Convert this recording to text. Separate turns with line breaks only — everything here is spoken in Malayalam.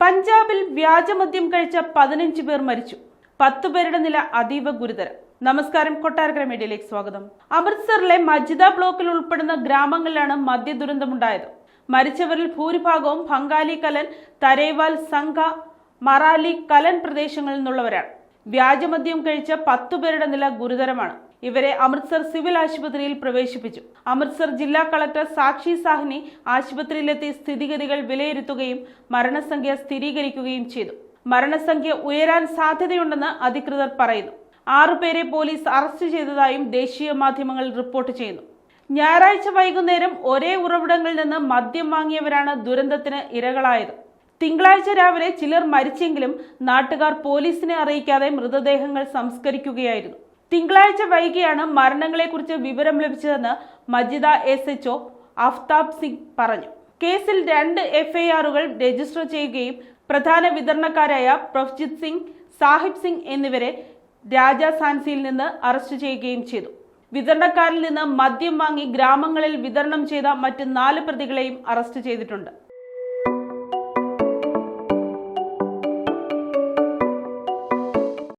പഞ്ചാബിൽ വ്യാജമദ്യം കഴിച്ച 15 പേർ മരിച്ചു. 10 പേരുടെ നില അതീവ ഗുരുതരം. നമസ്കാരം, കൊട്ടാരക്കര മീഡിയയിലേക്ക് സ്വാഗതം. അമൃത്സറിലെ മജിദ ബ്ലോക്കിൽ ഉൾപ്പെടുന്ന ഗ്രാമങ്ങളിലാണ് മദ്യ ദുരന്തമുണ്ടായത്. മരിച്ചവരിൽ ഭൂരിഭാഗവും ഭംഗാലി കലൻ, തരേവാൽ, സംഘ, മറാലി കലൻ പ്രദേശങ്ങളിൽ നിന്നുള്ളവരാണ്. വ്യാജമദ്യം കഴിച്ച 10 പേരുടെ നില ഗുരുതരമാണ്. ഇവരെ അമൃത്സർ സിവിൽ ആശുപത്രിയിൽ പ്രവേശിപ്പിച്ചു. അമൃത്സർ ജില്ലാ കളക്ടർ സാക്ഷി സാഹ്നി ആശുപത്രിയിലെത്തി സ്ഥിതിഗതികൾ വിലയിരുത്തുകയും മരണസംഖ്യ സ്ഥിരീകരിക്കുകയും ചെയ്തു. മരണസംഖ്യ ഉയരാൻ സാധ്യതയുണ്ടെന്ന് അധികൃതർ പറയുന്നു. 6 പേരെ പോലീസ് അറസ്റ്റ് ചെയ്തതായും ദേശീയ മാധ്യമങ്ങൾ റിപ്പോർട്ട് ചെയ്യുന്നു. ഞായറാഴ്ച വൈകുന്നേരം ഒരേ ഉറവിടങ്ങളിൽ നിന്ന് മദ്യം വാങ്ങിയവരാണ് ദുരന്തത്തിന് ഇരകളായത്. തിങ്കളാഴ്ച രാവിലെ ചിലർ മരിച്ചെങ്കിലും നാട്ടുകാർ പോലീസിനെ അറിയിക്കാതെ മൃതദേഹങ്ങൾ സംസ്കരിക്കുകയായിരുന്നു. തിങ്കളാഴ്ച വൈകിയാണ് മരണങ്ങളെക്കുറിച്ച് വിവരം ലഭിച്ചതെന്ന് മജിദ SHO അഫ്താബ് സിംഗ് പറഞ്ഞു. കേസിൽ 2 FIRകൾ രജിസ്റ്റർ ചെയ്യുകയും പ്രധാന വിതരണക്കാരായ പ്രഭ്ജിത് സിംഗ്, സാഹിബ് സിംഗ് എന്നിവരെ രാജസാൻസിയിൽ നിന്ന് അറസ്റ്റ് ചെയ്യുകയും ചെയ്തു. വിതരണക്കാരിൽ നിന്ന് മദ്യം വാങ്ങി ഗ്രാമങ്ങളിൽ വിതരണം ചെയ്ത മറ്റ് 4 പ്രതികളെയും അറസ്റ്റ് ചെയ്തിട്ടുണ്ട്.